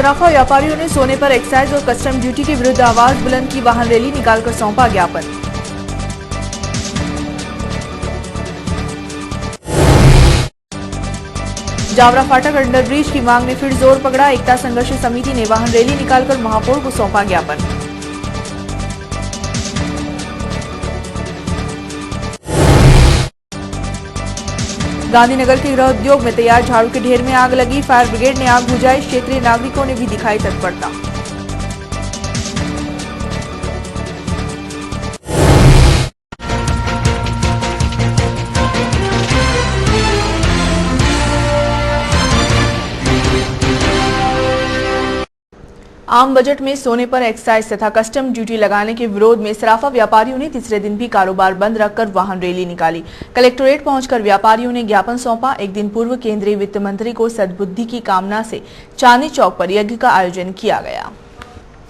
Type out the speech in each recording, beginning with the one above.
सराफा व्यापारियों ने सोने पर एक्साइज और कस्टम ड्यूटी के विरुद्ध आवाज बुलंद की। वाहन रैली निकालकर सौंपा ज्ञापन। जावरा फाटक अंडरब्रिज की मांग ने फिर जोर पकड़ा। एकता संघर्ष समिति ने वाहन रैली निकालकर महापौर को सौंपा ज्ञापन। गांधीनगर के गृह उद्योग में तैयार झाड़ू के ढेर में आग लगी। फायर ब्रिगेड ने आग बुझाई। क्षेत्रीय नागरिकों ने भी दिखाई तत्परता। आम बजट में सोने पर एक्साइज तथा कस्टम ड्यूटी लगाने के विरोध में सराफा व्यापारियों ने तीसरे दिन भी कारोबार बंद रखकर वाहन रैली निकाली। कलेक्टोरेट पहुंचकर व्यापारियों ने ज्ञापन सौंपा। एक दिन पूर्व केंद्रीय वित्त मंत्री को सद्बुद्धि की कामना से चांदनी चौक पर यज्ञ का आयोजन किया गया।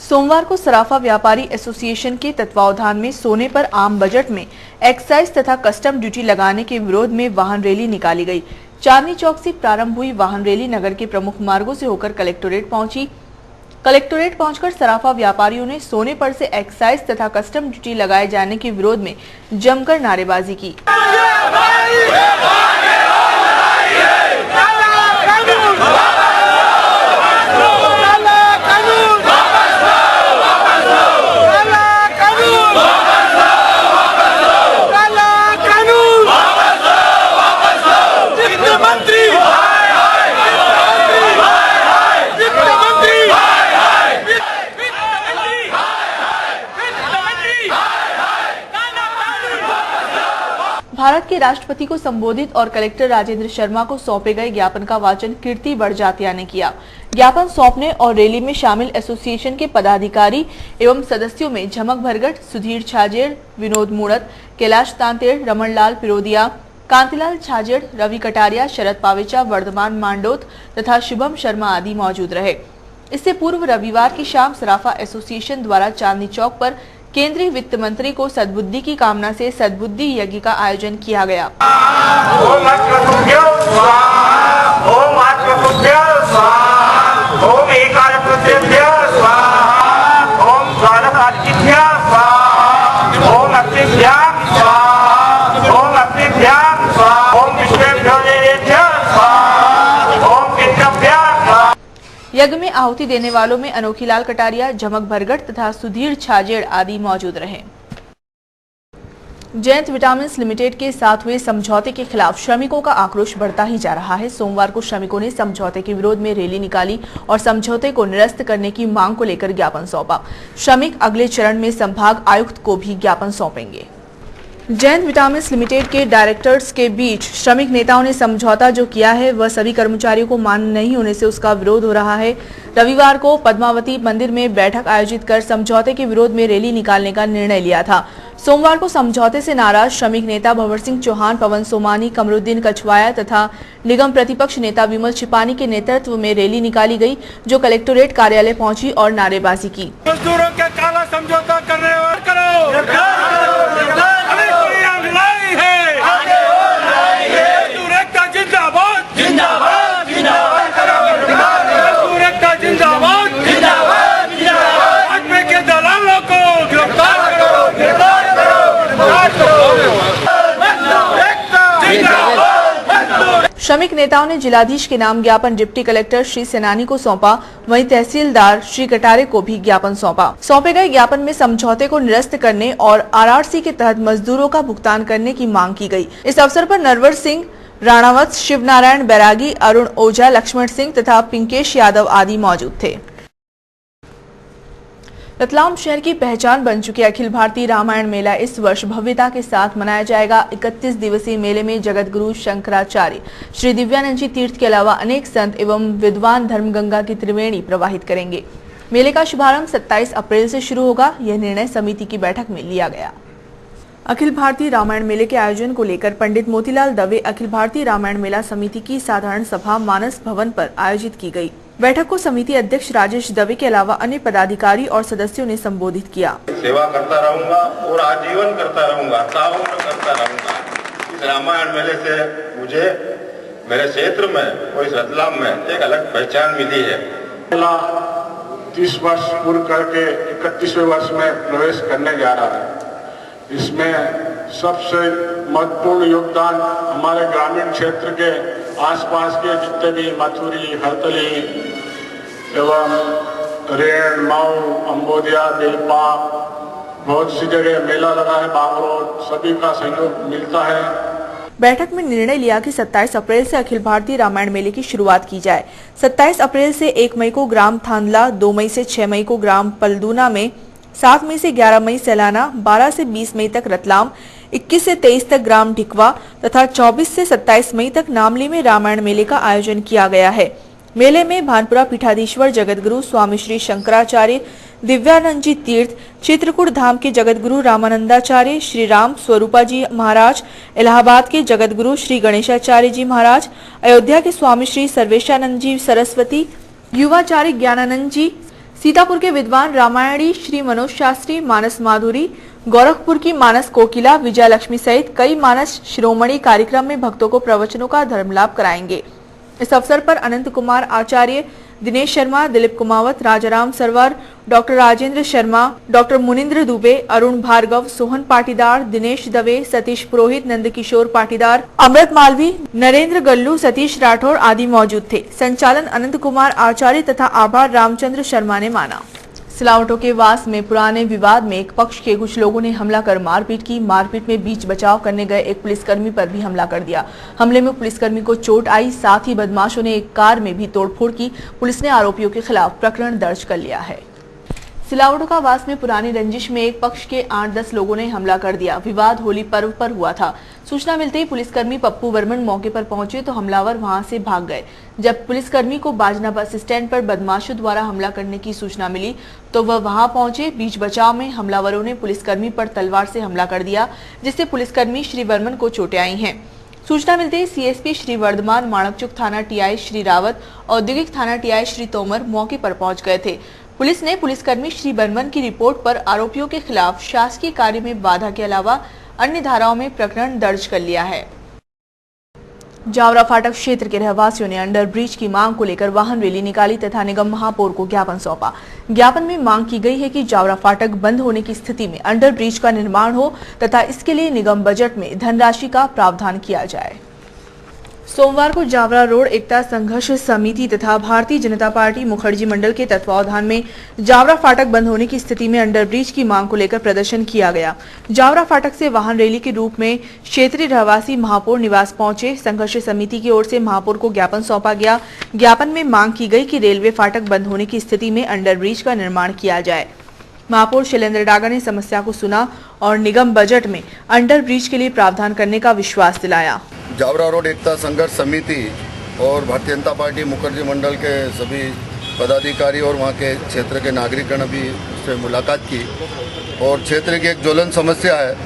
सोमवार को सराफा व्यापारी एसोसिएशन के तत्वावधान में सोने पर आम बजट में एक्साइज तथा कस्टम ड्यूटी लगाने के विरोध में वाहन रैली निकाली गई। चांदनी चौक से प्रारंभ हुई वाहन रैली नगर के प्रमुख मार्गों से होकर कलेक्टोरेट पहुंची। कलेक्टोरेट पहुंचकर सराफा व्यापारियों ने सोने पर से एक्साइज तथा कस्टम ड्यूटी लगाए जाने के विरोध में जमकर नारेबाजी की। भारत के राष्ट्रपति को संबोधित और कलेक्टर राजेंद्र शर्मा को सौंपे गए ज्ञापन का वाचन कीर्ति बड़जात्या ने किया। ज्ञापन सौंपने और रैली में शामिल एसोसिएशन के पदाधिकारी एवं सदस्यों में झमक भरगट, सुधीर छाजेड़, विनोद मूणत, कैलाश तांतेड़, रमणलाल पिरोदिया, कांतिलाल छाजेड़, रवि कटारिया, शरद पावेचा, वर्धमान मांडोत तथा शुभम शर्मा आदि मौजूद रहे। इससे पूर्व रविवार की शाम सराफा एसोसिएशन द्वारा चांदनी चौक पर केंद्रीय वित्त मंत्री को सद्बुद्धि की कामना से सद्बुद्धि यज्ञ का आयोजन किया गया। यज्ञ में आहुति देने वालों में अनोखीलाल कटारिया, झमक भरगट तथा सुधीर छाजेड़ आदि मौजूद रहे। जयंत विटामिन्स लिमिटेड के साथ हुए समझौते के खिलाफ श्रमिकों का आक्रोश बढ़ता ही जा रहा है। सोमवार को श्रमिकों ने समझौते के विरोध में रैली निकाली और समझौते को निरस्त करने की मांग को लेकर ज्ञापन सौंपा। श्रमिक अगले चरण में संभाग आयुक्त को भी ज्ञापन सौंपेंगे। जयंत विटामिन्स लिमिटेड के डायरेक्टर्स के बीच श्रमिक नेताओं ने समझौता जो किया है वह सभी कर्मचारियों को मान्य नहीं होने से उसका विरोध हो रहा है। रविवार को पद्मावती मंदिर में बैठक आयोजित कर समझौते के विरोध में रैली निकालने का निर्णय लिया था। सोमवार को समझौते से नाराज श्रमिक नेता भंवर सिंह चौहान, पवन सोमानी, कमरुद्दीन कछवाया तथा निगम प्रतिपक्ष नेता विमल छिपानी के नेतृत्व में रैली निकाली गई, जो कलेक्टोरेट कार्यालय पहुंची और नारेबाजी की। मजदूरों के काला समझौता करने और करो। श्रमिक नेताओं ने जिलाधीश के नाम ज्ञापन डिप्टी कलेक्टर श्री सेनानी को सौंपा। वहीं तहसीलदार श्री कटारे को भी ज्ञापन सौंपा। सौंपे गए ज्ञापन में समझौते को निरस्त करने और आरआरसी के तहत मजदूरों का भुगतान करने की मांग की गई। इस अवसर पर नरवर सिंह राणावत, शिवनारायण बैरागी, अरुण ओझा, लक्ष्मण सिंह तथा पिंकेश यादव आदि मौजूद थे। रतलाम शहर की पहचान बन चुके अखिल भारतीय रामायण मेला इस वर्ष भव्यता के साथ मनाया जाएगा। 31 दिवसीय मेले में जगत गुरु शंकराचार्य श्री दिव्यानंद जी तीर्थ के अलावा अनेक संत एवं विद्वान धर्मगंगा की त्रिवेणी प्रवाहित करेंगे। मेले का शुभारंभ 27 अप्रैल से शुरू होगा। यह निर्णय समिति की बैठक में लिया गया। अखिल भारतीय रामायण मेले के आयोजन को लेकर पंडित मोतीलाल दवे अखिल भारतीय रामायण मेला समिति की साधारण सभा मानस भवन पर आयोजित की गई। बैठक को समिति अध्यक्ष राजेश दवे के अलावा अन्य पदाधिकारी और सदस्यों ने संबोधित किया। सेवा करता रहूंगा और आजीवन करता रहूंगा, ताउम्र करता रहूंगा। इस रामायण मेले से मुझे मेरे क्षेत्र में और इस रतलाम में एक अलग पहचान मिली है। मेला 30 वर्ष पूर्ण करके 31वें वर्ष में प्रवेश करने जा रहा है। इसमें सबसे महत्वपूर्ण योगदान हमारे ग्रामीण क्षेत्र के आसपास के जितने भी मथुरी, हरतली एवं रेण, मऊ, अम्बोदिया, बेलपा, बहुत सी जगह मेला लगा है, बागरोड, सभी का सहयोग मिलता है। बैठक में निर्णय लिया कि 27 अप्रैल से अखिल भारतीय रामायण मेले की शुरुआत की जाए। 27 अप्रैल से 1 मई को ग्राम थांदला, 2 मई से 6 मई को ग्राम पलदूना में, 7 मई से 11 मई सैलाना, 12 से 20 मई तक रतलाम, 21 से 23 तक ग्राम ढिकवा तथा 24 से 27 मई तक नामली में रामायण मेले का आयोजन किया गया है। मेले में भानपुरा पीठाधीश्वर जगतगुरु स्वामी श्री शंकराचार्य, दिव्यानंद जी तीर्थ, चित्रकूट धाम के जगतगुरु रामानंदाचार्य, श्री राम स्वरूपा जी महाराज, इलाहाबाद के जगतगुरु श्री गणेशाचार्य जी महाराज, अयोध्या के स्वामी श्री सर्वेशानंद जी सरस्वती, युवाचार्य ज्ञानानंद जी, सीतापुर के विद्वान रामायणी श्री मनोज शास्त्री, मानस माधुरी, गोरखपुर की मानस कोकिला, विजयलक्ष्मी सहित कई मानस शिरोमणि कार्यक्रम में भक्तों को प्रवचनों का धर्मलाभ कराएंगे। इस अवसर पर अनंत कुमार आचार्य, दिनेश शर्मा, दिलीप कुमावत, राजाराम सरवर, डॉक्टर राजेंद्र शर्मा, डॉक्टर मुनिंद्र दुबे, अरुण भार्गव, सोहन पाटीदार, दिनेश दवे, सतीश पुरोहित, नंदकिशोर पाटीदार, अमृत मालवी, नरेंद्र गल्लू, सतीश राठौर आदि मौजूद थे। संचालन अनंत कुमार आचार्य तथा आभार रामचंद्र शर्मा ने माना। सिलावटों के वास में पुराने विवाद में एक पक्ष के कुछ लोगों ने हमला कर मारपीट की। मारपीट में बीच बचाव करने गए एक पुलिसकर्मी पर भी हमला कर दिया। हमले में पुलिसकर्मी को चोट आई, साथ ही बदमाशों ने एक कार में भी तोड़फोड़ की। पुलिस ने आरोपियों के खिलाफ प्रकरण दर्ज कर लिया है। सिलावटों का वास में पुरानी रंजिश में एक पक्ष के 8-10 लोगों ने हमला कर दिया। विवाद होली पर्व पर हुआ था। सूचना मिलते ही पुलिसकर्मी पप्पू वर्मन मौके पर पहुंचे तो हमलावर वहां से भाग गए। जब पुलिसकर्मी को बाजना बस स्टैंड पर बदमाशों द्वारा हमला करने की सूचना मिली तो वह वहां पहुंचे। बीच बचाव में हमलावरों ने पुलिसकर्मी पर तलवार से हमला कर दिया, जिससे पुलिसकर्मी श्री वर्मन को चोटें आई हैं। सूचना मिलते ही सीएसपी श्री वर्धमान, माणकचुक थाना टीआई श्री रावत, औद्योगिक थाना टीआई श्री तोमर मौके पर पहुंच गए थे। पुलिस ने पुलिसकर्मी श्री वर्मन की रिपोर्ट पर आरोपियों के खिलाफ शासकीय कार्य में बाधा के अलावा अन्य धाराओं में प्रकरण दर्ज कर लिया है। जावरा फाटक क्षेत्र के रहवासियों ने अंडर ब्रिज की मांग को लेकर वाहन रैली निकाली तथा निगम महापौर को ज्ञापन सौंपा। ज्ञापन में मांग की गई है कि जावरा फाटक बंद होने की स्थिति में अंडर ब्रिज का निर्माण हो तथा इसके लिए निगम बजट में धनराशि का प्रावधान किया जाए। सोमवार को जावरा रोड एकता संघर्ष समिति तथा भारतीय जनता पार्टी मुखर्जी मंडल के तत्वावधान में जावरा फाटक बंद होने की स्थिति में अंडर ब्रिज की मांग को लेकर प्रदर्शन किया गया। जावरा फाटक से वाहन रैली के रूप में क्षेत्रीय रहवासी महापौर निवास पहुंचे। संघर्ष समिति की ओर से महापौर को ज्ञापन सौंपा गया। ज्ञापन में मांग की गई कि रेलवे फाटक बंद होने की स्थिति में अंडर ब्रिज का निर्माण किया जाए। महापौर शैलेंद्र डागा ने समस्या को सुना और निगम बजट में अंडर ब्रिज के लिए प्रावधान करने का विश्वास दिलाया। जावरा रोड एकता संघर्ष समिति और भारतीय जनता पार्टी मुखर्जी मंडल के सभी पदाधिकारी और वहाँ के क्षेत्र के नागरिकों ने भी उससे मुलाकात की और क्षेत्र की एक ज्वलन समस्या है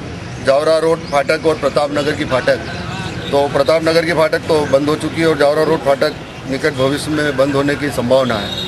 जावरा रोड फाटक और प्रताप नगर की फाटक। तो प्रताप नगर की फाटक तो बंद हो चुकी है और जावरा रोड फाटक निकट भविष्य में बंद होने की संभावना है।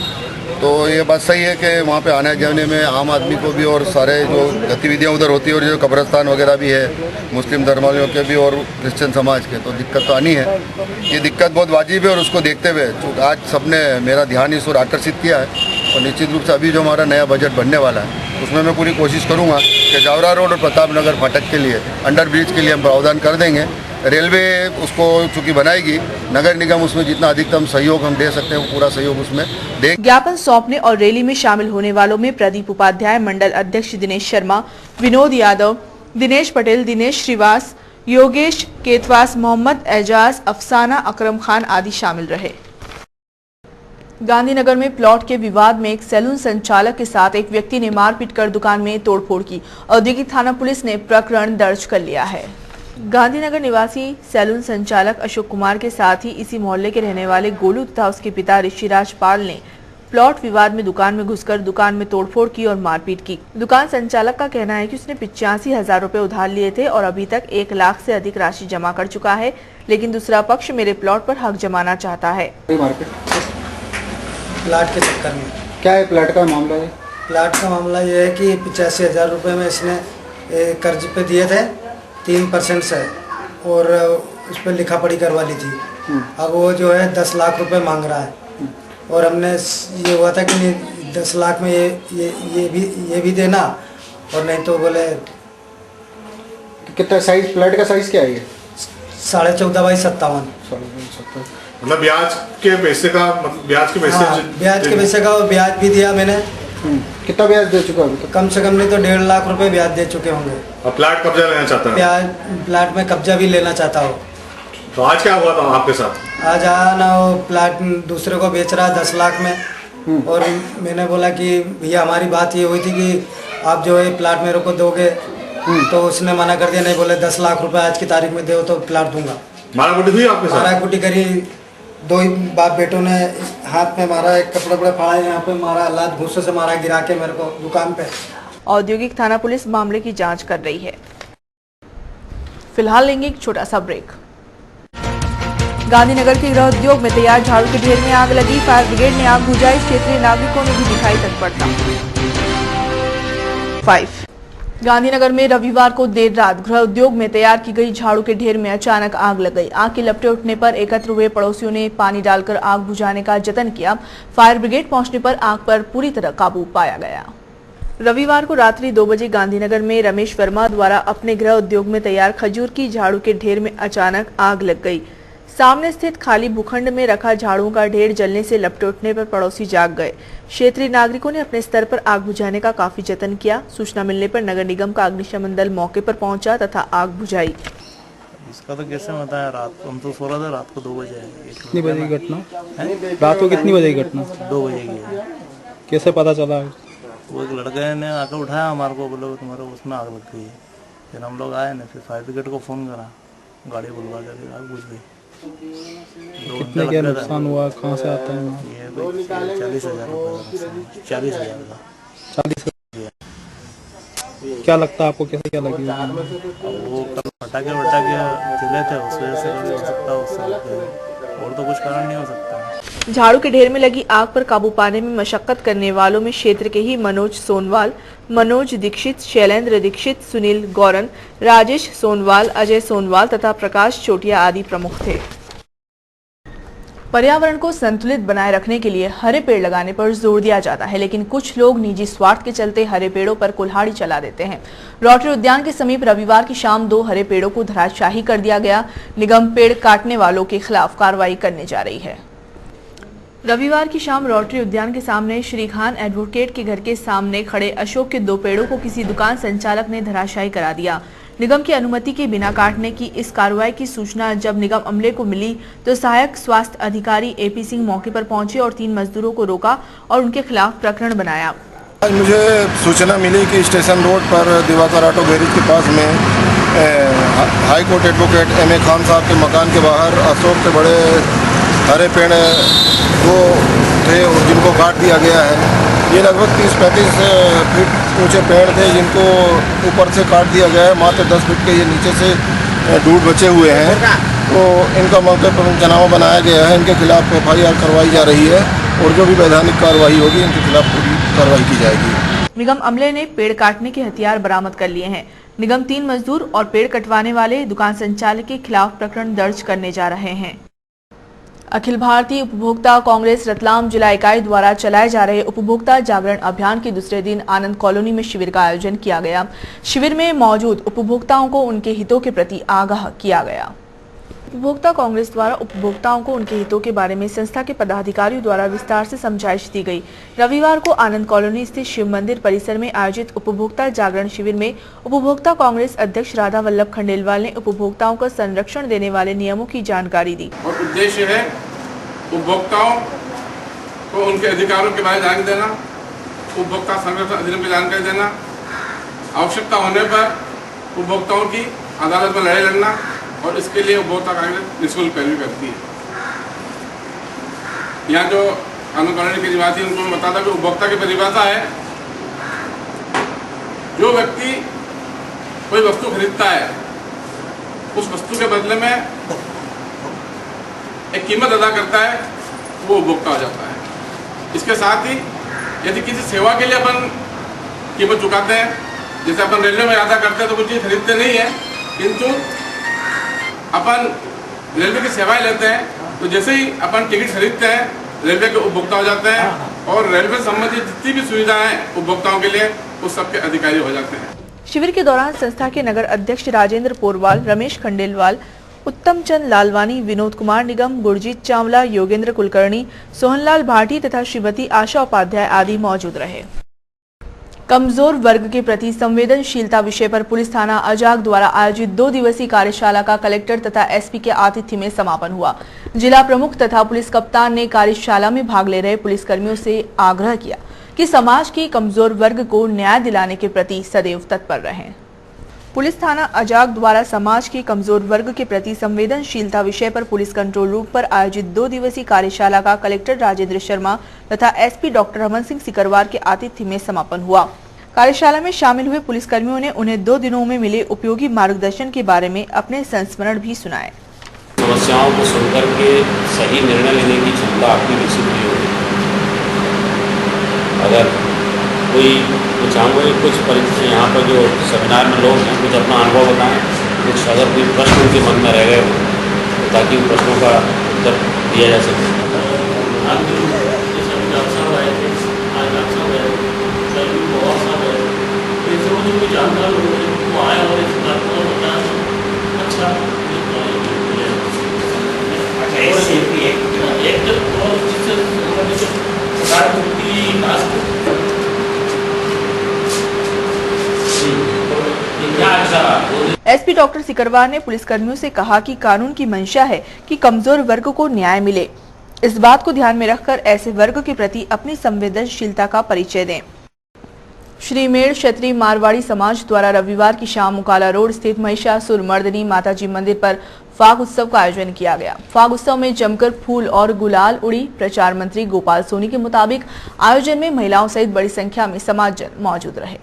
तो ये बात सही है कि वहाँ पे आने जाने में आम आदमी को भी और सारे जो गतिविधियाँ उधर होती है और जो कब्रस्तान वगैरह भी है मुस्लिम धर्मावलंबियों के भी और क्रिश्चियन समाज के, तो दिक्कत तो आनी है। ये दिक्कत बहुत वाजिब है और उसको देखते हुए आज सबने मेरा ध्यान इस ओर आकर्षित किया है और निश्चित रूप से अभी जो हमारा नया बजट बनने वाला है उसमें मैं पूरी कोशिश करूँगा कि जावरा रोड और प्रताप नगर फाटक के लिए अंडर ब्रिज के लिए हम प्रावधान कर देंगे। रेलवे उसको चूंकि बनाएगी, नगर निगम उसमें जितना अधिकतम सहयोग हम दे सकते हैं वो पूरा सहयोग उसमें देंगे। ज्ञापन सौंपने और रैली में शामिल होने वालों में प्रदीप उपाध्याय, मंडल अध्यक्ष दिनेश शर्मा, विनोद यादव, दिनेश पटेल, दिनेश श्रीवास, योगेश केतवास, मोहम्मद एजाज, अफसाना, अकरम खान आदि शामिल रहे। गांधीनगर में प्लॉट के विवाद में एक सैलून संचालक के साथ एक व्यक्ति ने मारपीट कर दुकान में तोड़फोड़ की। औद्योगिक थाना पुलिस ने प्रकरण दर्ज कर लिया है। गांधीनगर निवासी सैलून संचालक अशोक कुमार के साथ ही इसी मोहल्ले के रहने वाले गोलू तथा उसके पिता ऋषिराज पाल ने प्लॉट विवाद में दुकान में घुसकर दुकान में तोड़फोड़ की और मारपीट की। दुकान संचालक का कहना है कि उसने 85,000 रुपए उधार लिए थे और अभी तक 1 लाख से अधिक राशि जमा कर चुका है, लेकिन दूसरा पक्ष मेरे प्लॉट पर हक जमाना चाहता है। प्लाट के चक्कर में क्या है प्लाट का मामला? है प्लाट का मामला ये है कि 85,000 रुपये में इसने कर्ज पे दिए थे 3% से और उस पर लिखा पढ़ी करवा ली थी। अब वो जो है 10 लाख रुपए मांग रहा है। और हमने ये हुआ था कि नहीं 10 लाख में ये भी देना, और नहीं तो बोले कितना साइज फ्लैट का साइज क्या है ये? 14.5 बाई 57। मतलब ब्याज के पैसे का, मतलब ब्याज के पैसे, हाँ, ब्याज के पैसे का ब्याज भी दिया मैंने। कितना ब्याज दे चुका अभी तक? कम से कम नहीं तो 1.5 लाख रुपए ब्याज दे चुके होंगे। और प्लाट कब्जा लेना चाहता है? प्लाट में कब्जा भी लेना चाहता हो। तो आज क्या हुआ था आपके साथ? आज आया ना, वो प्लाट दूसरे को बेच रहा 10 लाख में, और मैंने बोला कि भैया हमारी बात ये हुई थी कि आप जो है प्लाट मेरे को दोगे, तो उसने मना कर दिया। नहीं, बोले 10 लाख रुपए आज की तारीख में दो तो प्लाट दूंगा। मारा कुटी हुई आपके साथ? मारा कुटी करी, 2 ही बाप बेटों ने हाथ में मारा, एक कपड़े वपड़े फाड़ा, यहाँ पे मारा, लात घूंसे से मारा गिरा के मेरे को दुकान पे। औद्योगिक थाना पुलिस मामले की जांच कर रही है। फिलहाल लेंगे एक छोटा सा ब्रेक। गांधीनगर के गृह उद्योग में तैयार झाड़ू के ढेर में आग लगी, फायर ब्रिगेड ने आग बुझाई, क्षेत्रीय नागरिकों ने भी दिखाई तत्परता। 5 गांधीनगर में रविवार को देर रात गृह उद्योग में तैयार की गई झाड़ू के ढेर में अचानक आग लग गई। आग की लपटें उठने पर एकत्र हुए पड़ोसियों ने पानी डालकर आग बुझाने का जतन किया। फायर ब्रिगेड पहुंचने पर आग पर पूरी तरह काबू पाया गया। रविवार को रात्रि 2 बजे गांधीनगर में रमेश वर्मा द्वारा अपने गृह उद्योग में तैयार खजूर की झाड़ू के ढेर में अचानक आग लग गई। सामने स्थित खाली भूखंड में रखा झाड़ुओं का ढेर जलने से लपटे उठने पर पड़ोसी जाग गए। क्षेत्रीय नागरिकों ने अपने स्तर पर आग बुझाने का काफी जतन किया। सूचना मिलने पर नगर निगम का अग्निशमन दल मौके पर पहुंचा तथा आग बुझाई। इसका तो कैसे बताया, रात को हम तो सो रहे थे, रात को 2 बजे। कितनी बजे की घटना? रात को कितनी बजे की घटना? 2 बजे की। कैसे पता चला? वो एक लड़के ने आकर उठाया हमारे को, बोले तुम्हारे उसमें आग लग गई है। फिर हम लोग आए ना, फिर फायर ब्रिगेड को फोन करा, गाड़ी बुलवा कर आग बुझ गई। कितने क्या नुकसान हुआ, कहाँ से आता है? ये 40,000 रुपये। 40,000 का। 40,000। क्या लगता है आपको, कैसे क्या लगी? वो कल फटाके चले थे, उस वजह से हो सकता है, उससे और तो कुछ कारण नहीं हो सकता। झाड़ू के ढेर में लगी आग पर काबू पाने में मशक्कत करने वालों में क्षेत्र के ही मनोज सोनवाल, मनोज दीक्षित, शैलेंद्र दीक्षित, सुनील गौरन, राजेश सोनवाल, अजय सोनवाल तथा प्रकाश चोटिया आदि प्रमुख थे। पर्यावरण को संतुलित बनाए रखने के लिए हरे पेड़ लगाने पर जोर दिया जाता है, लेकिन कुछ लोग निजी स्वार्थ के चलते हरे पेड़ों पर कुल्हाड़ी चला देते हैं। रोटरी उद्यान के समीप रविवार की शाम 2 हरे पेड़ों को धराशायी कर दिया गया। निगम पेड़ काटने वालों के खिलाफ कार्रवाई करने जा रही है। रविवार की शाम रोटरी उद्यान के सामने श्री खान एडवोकेट के घर के सामने खड़े अशोक के 2 पेड़ों को किसी दुकान संचालक ने धराशायी करा दिया। निगम की अनुमति के बिना काटने की इस कार्रवाई की सूचना जब निगम अमले को मिली तो सहायक स्वास्थ्य अधिकारी एपी सिंह मौके पर पहुंचे और 3 मजदूरों को रोका और उनके खिलाफ प्रकरण बनाया। आज मुझे सूचना मिली कि स्टेशन रोड पर दिवाकर ऑटो गैरेज के पास में high court advocate M A. Khan साहब के मकान के बाहर अशोक के बड़े हरे पेड़ 2 थे जिनको काट दिया गया है। ये लगभग 30-35 फीट ऊंचे पेड़ थे जिनको ऊपर से काट दिया गया है। मात्र 10 फीट के ये नीचे से डूब बचे हुए हैं, तो इनका मौके पर पंचनामा बनाया गया है। इनके खिलाफ FIR करवाई जा रही है और जो भी वैधानिक कार्रवाई होगी इनके खिलाफ पूरी कार्रवाई की जाएगी। निगम अमले ने पेड़ काटने के हथियार बरामद कर लिए हैं। निगम 3 मजदूर और पेड़ कटवाने वाले दुकान संचालक के खिलाफ प्रकरण दर्ज करने जा रहे हैं। अखिल भारतीय उपभोक्ता कांग्रेस रतलाम जिला इकाई द्वारा चलाए जा रहे उपभोक्ता जागरण अभियान के दूसरे दिन आनंद कॉलोनी में शिविर का आयोजन किया गया। शिविर में मौजूद उपभोक्ताओं को उनके हितों के प्रति आगाह किया गया। उपभोक्ता कांग्रेस द्वारा उपभोक्ताओं को उनके हितों के बारे में संस्था के पदाधिकारियों द्वारा विस्तार से समझाइश दी गई। रविवार को आनंद कॉलोनी स्थित शिव मंदिर परिसर में आयोजित उपभोक्ता जागरण शिविर में उपभोक्ता कांग्रेस अध्यक्ष राधा वल्लभ खंडेलवाल ने उपभोक्ताओं को संरक्षण देने वाले नियमों की जानकारी दी। और उद्देश्य है उपभोक्ताओं को उनके अधिकारों के बारे में जानकारी देना, उपभोक्ता संरक्षण अधिनियम की जानकारी देना, आवश्यकता होने पर उपभोक्ताओं की अदालत में लड़ाई लड़ना, और इसके लिए उपभोक्ता कांग्रेस निःशुल्क पैरवी करती है। यहाँ जो आनंद कॉलोनी के निवासी उनको मैं बताता कि उपभोक्ता की परिभाषा है, जो व्यक्ति कोई वस्तु खरीदता है उस वस्तु के बदले में एक कीमत अदा करता है, वो उपभोक्ता हो जाता है। इसके साथ ही यदि किसी सेवा के लिए अपन कीमत चुकाते हैं, जैसे अपन रेलवे में यात्रा करते हैं तो कुछ चीज़ खरीदते नहीं है, किंतु अपन रेलवे की सेवाएं लेते हैं तो जैसे ही अपन टिकट खरीदते हैं रेलवे के उपभोक्ता हो जाते हैं और रेलवे संबंधित जितनी भी सुविधाएं हैं उपभोक्ताओं के लिए उस सबके अधिकारी हो जाते हैं। शिविर के दौरान संस्था के नगर अध्यक्ष राजेंद्र पोरवाल, रमेश खंडेलवाल, उत्तम चंद लालवानी, विनोद कुमार निगम, गुरजीत चावला, योगेंद्र कुलकर्णी, सोहनलाल भाटी तथा श्रीमती आशा उपाध्याय आदि मौजूद रहे। कमजोर वर्ग के प्रति संवेदनशीलता विषय पर पुलिस थाना अजाक द्वारा आयोजित 2 दिवसीय कार्यशाला का कलेक्टर तथा एसपी के आतिथ्य में समापन हुआ। जिला प्रमुख तथा पुलिस कप्तान ने कार्यशाला में भाग ले रहे पुलिसकर्मियों से आग्रह किया कि समाज के कमजोर वर्ग को न्याय दिलाने के प्रति सदैव तत्पर रहें। पुलिस थाना अजाक द्वारा समाज के कमजोर वर्ग के प्रति संवेदनशीलता विषय पर पुलिस कंट्रोल रूम पर आयोजित 2 दिवसीय कार्यशाला का कलेक्टर राजेंद्र शर्मा तथा एसपी डॉक्टर रमन सिंह सिकरवार के आतिथ्य में समापन हुआ। कार्यशाला में शामिल हुए पुलिसकर्मियों ने उन्हें 2 दिनों में मिले उपयोगी मार्गदर्शन के बारे में अपने संस्मरण भी सुनाए। समस्याओं को सुनकर के सही निर्णय लेने की क्षमता आपकी विकसित हुई होगी। अगर कोई चाहूँगा कि कुछ परिचय यहाँ पर जो सेमिनार में लोग हैं कुछ अपना अनुभव बताएं, कुछ अगर कोई प्रश्न उनके मन में रह गए हो ताकि उन प्रश्नों का उत्तर दिया जा सके। जानकार लोग आए और इस बात को बताया अच्छा एसपी डॉक्टर सिकरवार ने पुलिसकर्मियों से कहा कि कानून की मंशा है कि कमजोर वर्ग को न्याय मिले। इस बात को ध्यान में रखकर ऐसे वर्ग के प्रति अपनी संवेदनशीलता का परिचय दें। श्रीमेड़ क्षत्रिय मारवाड़ी समाज द्वारा रविवार की शाम मुकाला रोड स्थित महिषासुर मर्दिनी माताजी मंदिर पर फाग उत्सव का आयोजन किया गया। फाग उत्सव में जमकर फूल और गुलाल उड़ी। प्रचार मंत्री गोपाल सोनी के मुताबिक आयोजन में महिलाओं सहित बड़ी संख्या में समाजजन मौजूद रहे।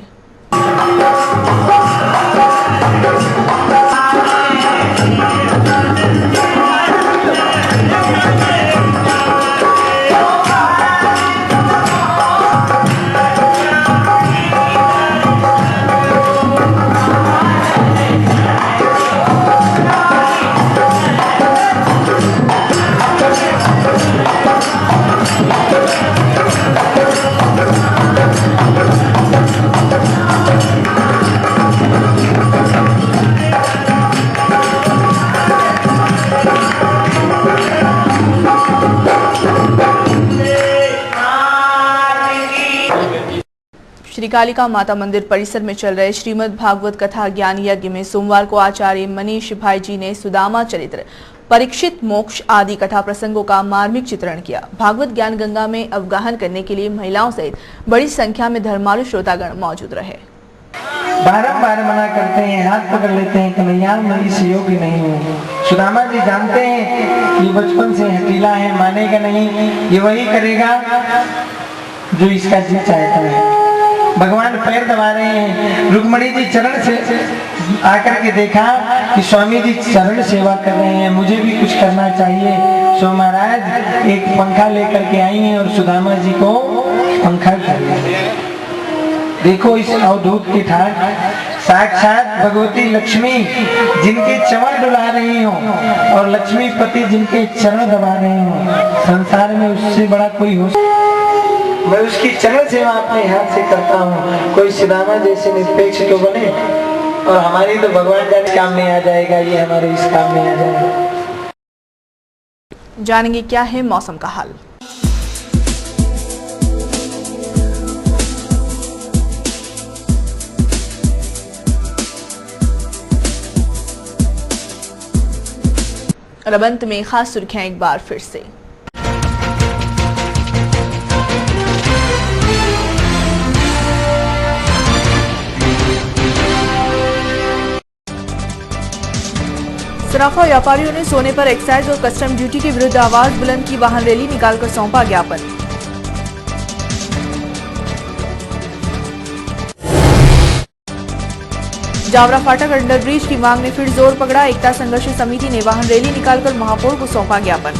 श्री कालिका माता मंदिर परिसर में चल रहे श्रीमद् भागवत कथा ज्ञान यज्ञ में सोमवार को आचार्य मनीष भाई जी ने सुदामा चरित्र, परीक्षित मोक्ष आदि कथा प्रसंगों का मार्मिक चित्रण किया। भागवत ज्ञान गंगा में अवगाहन करने के लिए महिलाओं सहित बड़ी संख्या में धर्मालु श्रोतागण मौजूद रहे। बारंबार मना करते हैं, हाथ पकड़ लेते हैं, कन्हैया मैं इस योग्य नहीं हूँ। सुदामा जी जानते हैं कि बचपन से हठीला है, मानेगा नहीं, ये वही करेगा जो इसका जी चाहता है। भगवान पैर दबा रहे हैं। रुक्मणी जी चरण से आकर के देखा कि स्वामी जी चरण सेवा कर रहे हैं, मुझे भी कुछ करना चाहिए। सो महाराज एक पंखा लेकर के आई हैं और सुदामा जी को पंखा दिया। देखो इस अवधूत की ठाट, साक्षात भगवती लक्ष्मी जिनके चरण डुला रही हो और लक्ष्मीपति जिनके चरण दबा रहे हो। संसार में उससे बड़ा कोई हो, मैं उसकी चरण सेवा अपने हाथ से करता हूँ। कोई सुदामा जैसे निरपेक्ष तो बने और हमारी तो भगवान जाने काम में आ जाएगा, ये हमारे इस काम में आ जाएगा। जानेंगे क्या है मौसम का हाल। और अंत में खास सुर्खियां एक बार फिर से। सराफा व्यापारियों ने सोने पर एक्साइज और कस्टम ड्यूटी के विरुद्ध आवाज बुलंद की। वाहन रैली निकालकर सौंपा ज्ञापन। जावरा फाटक अंडरब्रिज की मांग ने फिर जोर पकड़ा। एकता संघर्ष समिति ने वाहन रैली निकालकर महापौर को सौंपा ज्ञापन।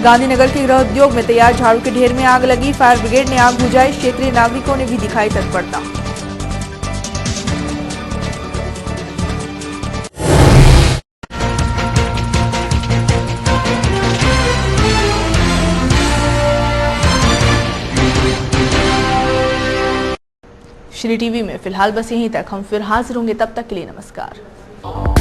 गांधीनगर के गृह उद्योग में तैयार झाड़ू के ढेर में आग लगी। फायर ब्रिगेड ने आग बुझाई। क्षेत्रीय नागरिकों ने भी दिखाई तत्परता। श्री टीवी में फिलहाल बस यहीं तक। हम फिर हाजिर होंगे, तब तक के लिए नमस्कार।